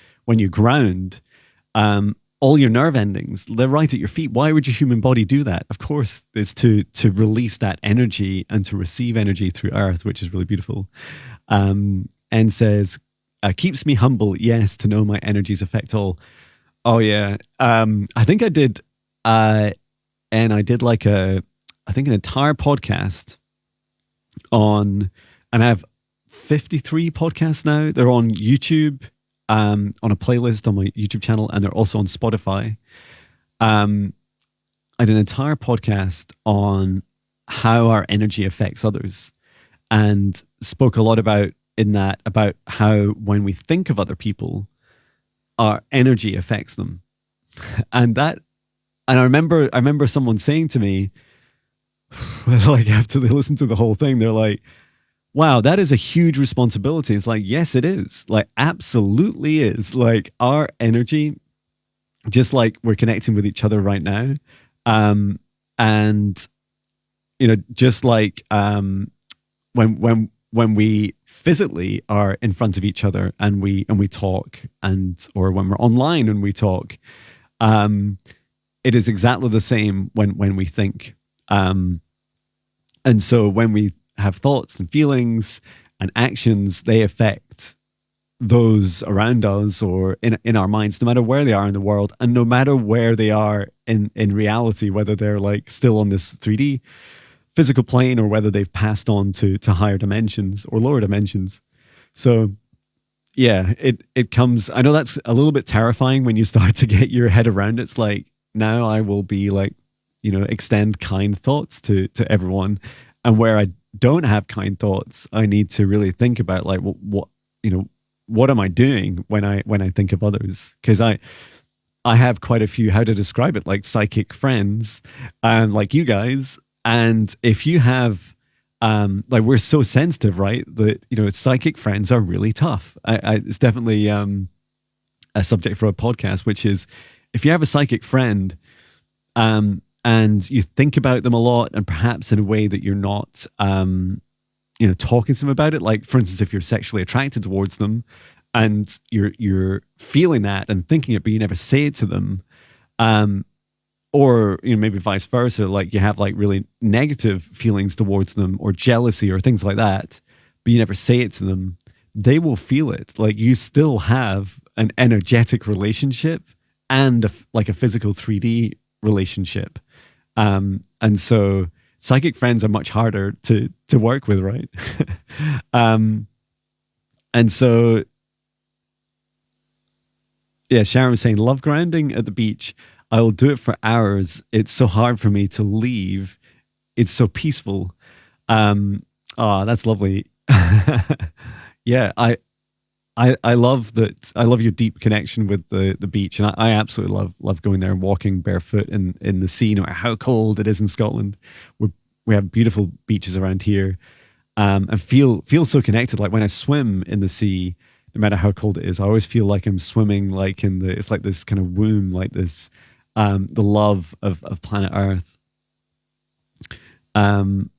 ground, all your nerve endings, they're right at your feet. Why would your human body do that? Of course, it's to release that energy and to receive energy through earth, which is really beautiful. And says, keeps me humble, yes, to know my energies affect all. Oh yeah. I think I did, and I did like an entire podcast on, and I have 53 podcasts now. They're on YouTube, on a playlist on my YouTube channel, and they're also on Spotify. I did an entire podcast on how our energy affects others, and spoke a lot about how when we think of other people, our energy affects them. And I remember someone saying to me, like after they listened to the whole thing, they're like, wow, that is a huge responsibility. It's like, yes, it is. Like, absolutely is. Like, our energy, just like we're connecting with each other right now. And, just like when we physically are in front of each other and we talk, or when we're online and we talk, it is exactly the same when we think. And so when we have thoughts and feelings and actions, they affect those around us or in our minds, no matter where they are in the world, and no matter where they are in reality, whether they're like still on this 3D physical plane or whether they've passed on to higher dimensions or lower dimensions. So yeah, it comes, I know that's a little bit terrifying when you start to get your head around it. It's like, now I will be like, extend kind thoughts to everyone. And where I don't have kind thoughts, I need to really think about like, what am I doing when I think of others? Because I have quite a few, how to describe it, like psychic friends, like you guys. And if you have, like, we're so sensitive, right? That, psychic friends are really tough. It's definitely a subject for a podcast, which is if you have a psychic friend, and you think about them a lot, and perhaps in a way that you're not, talking to them about it. Like, for instance, if you're sexually attracted towards them, and you're feeling that and thinking it, but you never say it to them, or maybe vice versa. Like, you have like really negative feelings towards them, or jealousy, or things like that, but you never say it to them. They will feel it. Like, you still have an energetic relationship and a physical 3D relationship. And so psychic friends are much harder to work with, right? And so, yeah, Sharon was saying, love grounding at the beach. I will do it for hours. It's so hard for me to leave. It's so peaceful. That's lovely. Yeah, I love that. I love your deep connection with the beach, and I absolutely love going there and walking barefoot in the sea, no matter how cold it is in Scotland. We have beautiful beaches around here, and feel so connected. Like when I swim in the sea, no matter how cold it is, I always feel like I'm swimming like it's like this kind of womb, like this, the love of planet Earth. And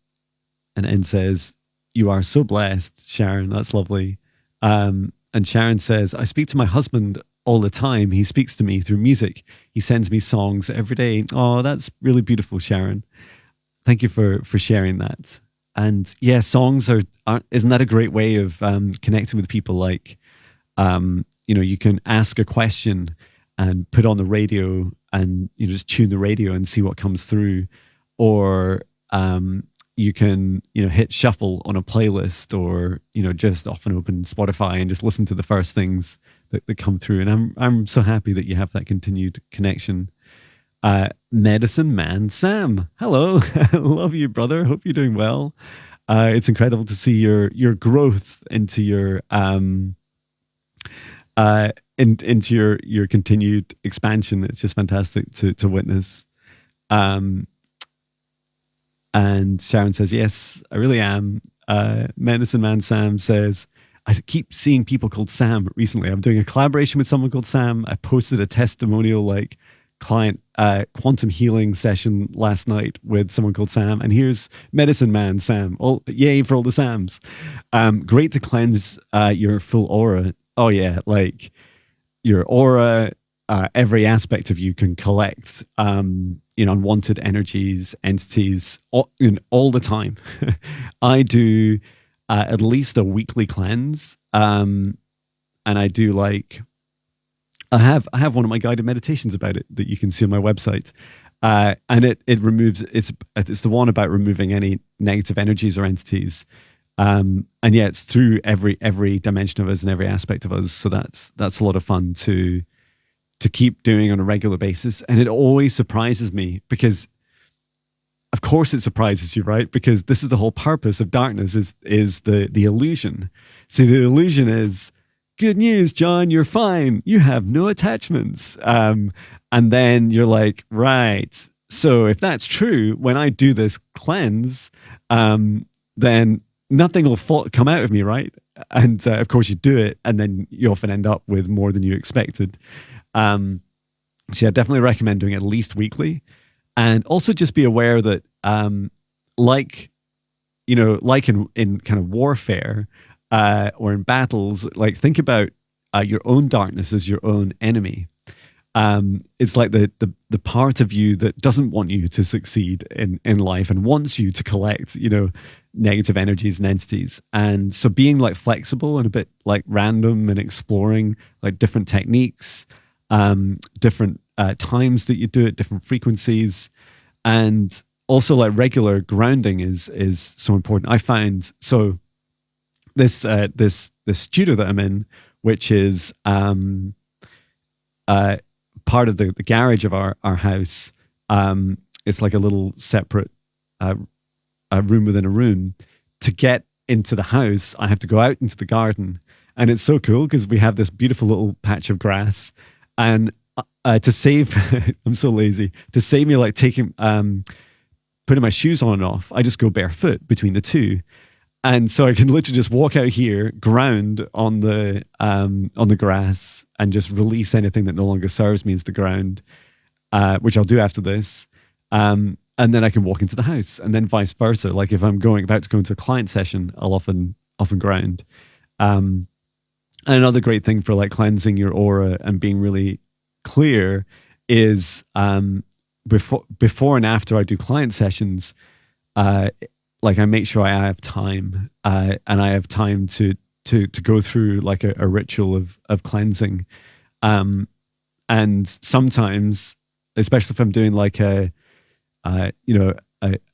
N says, "You are so blessed, Sharon." That's lovely. And Sharon says, I speak to my husband all the time. He speaks to me through music. He sends me songs every day. Oh, that's really beautiful, Sharon. Thank you for sharing that. And yeah, songs isn't that a great way of connecting with people? Like, you can ask a question and put on the radio and just tune the radio and see what comes through. Or you can, hit shuffle on a playlist, or, just often open Spotify and just listen to the first things that come through. And I'm so happy that you have that continued connection. Medicine Man Sam, hello. Love you, brother. Hope you're doing well. It's incredible to see your growth into your into your continued expansion. It's just fantastic to witness. And Sharon says, yes, I really am. Medicine Man Sam says, I keep seeing people called Sam recently. I'm doing a collaboration with someone called Sam. I posted a testimonial like client quantum healing session last night with someone called Sam, and here's Medicine Man Sam. Oh, yay for all the Sams. Great to cleanse your full aura. Oh yeah, like your aura, every aspect of you can collect unwanted energies, entities all the time. I do at least a weekly cleanse, and I do like I have one of my guided meditations about it that you can see on my website, and it removes it's the one about removing any negative energies or entities, and yeah, it's through every dimension of us and every aspect of us. So that's a lot of fun to keep doing on a regular basis, and it always surprises me because, of course, it surprises you, right? Because this is the whole purpose of darkness is the illusion. So the illusion is, good news, John, you're fine. You have no attachments. And then you're like, right. So if that's true, when I do this cleanse, then nothing will come out of me, right? And of course you do it, and then you often end up with more than you expected. So yeah, definitely recommend doing it at least weekly. And also just be aware that, like in kind of warfare, or in battles, like think about your own darkness as your own enemy. It's like the part of you that doesn't want you to succeed in life and wants you to collect, negative energies and entities. And so being like flexible and a bit like random and exploring like different techniques, different times that you do it, different frequencies, and also like regular grounding is so important. I find so. This studio that I'm in, which is part of the garage of our house, it's like a little separate room within a room. To get into the house, I have to go out into the garden, and it's so cool because we have this beautiful little patch of grass. And to save, I'm so lazy, to save me like taking putting my shoes on and off, I just go barefoot between the two. And so I can literally just walk out here, ground on the grass, and just release anything that no longer serves me into the ground, which I'll do after this. And then I can walk into the house, and then vice versa. Like if I'm about to go into a client session, I'll often ground. And another great thing for like cleansing your aura and being really clear is before and after I do client sessions, like I make sure I have time, and I have time to go through like a ritual of cleansing, and sometimes, especially if I'm doing like a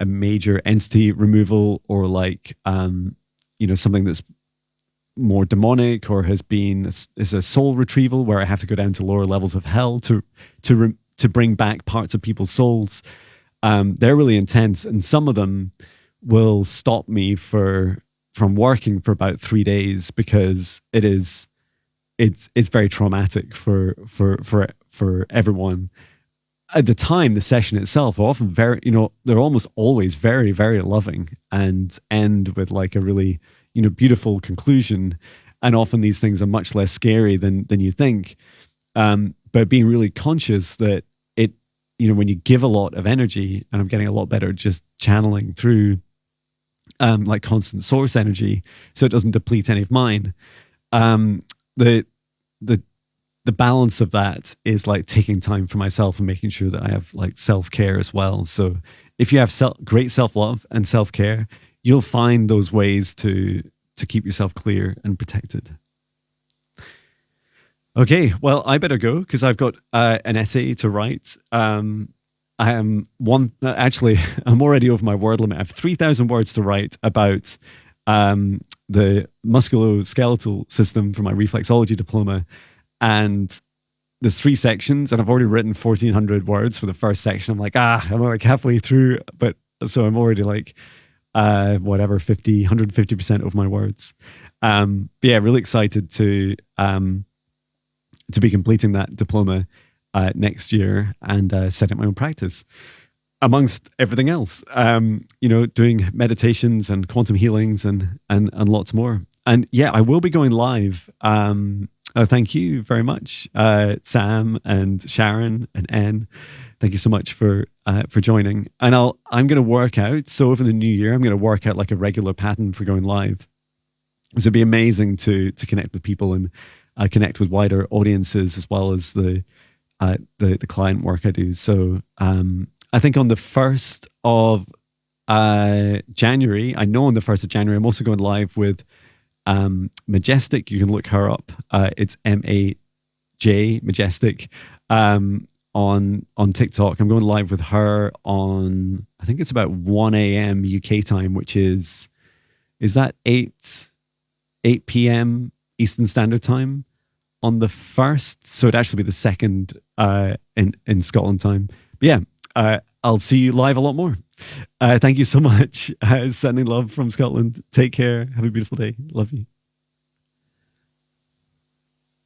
major entity removal, or like something that's more demonic or is a soul retrieval where I have to go down to lower levels of hell to bring back parts of people's souls. They're really intense, and some of them will stop me from working for about 3 days because it's very traumatic for everyone. At the time, the session itself are often very, they're almost always very, very loving and end with like a really, beautiful conclusion. And often these things are much less scary than you think. But being really conscious that when you give a lot of energy, and I'm getting a lot better at just channeling through like constant source energy, so it doesn't deplete any of mine. The balance of that is like taking time for myself and making sure that I have like self-care as well. So if you have great self-love and self-care, you'll find those ways to keep yourself clear and protected. Okay, well, I better go because I've got an essay to write. I'm already over my word limit. I have 3,000 words to write about the musculoskeletal system for my reflexology diploma. And there's 3 sections, and I've already written 1,400 words for the first section. I'm like, I'm like halfway through, but so I'm already like, 150% of my words. But yeah, really excited to be completing that diploma next year and setting up my own practice, amongst everything else. Doing meditations and quantum healings and lots more. And yeah, I will be going live Thank you very much, Sam and Sharon and Anne. Thank you so much for joining. And I'm going to work out. So over the new year, I'm going to work out like a regular pattern for going live. So it'd be amazing to connect with people and connect with wider audiences as well as the client work I do. So I think on the 1st of January, I know on the 1st of January, I'm also going live with Majestic. You can look her up. It's Majestic on TikTok. I'm going live with her on, I think it's about 1 a.m. UK time, which is that 8 p.m. Eastern Standard Time on the 1st. So it'd actually be the 2nd in Scotland time. But yeah, I'll see you live a lot more. Thank you so much. Sending love from Scotland. Take care. Have a beautiful day. Love you.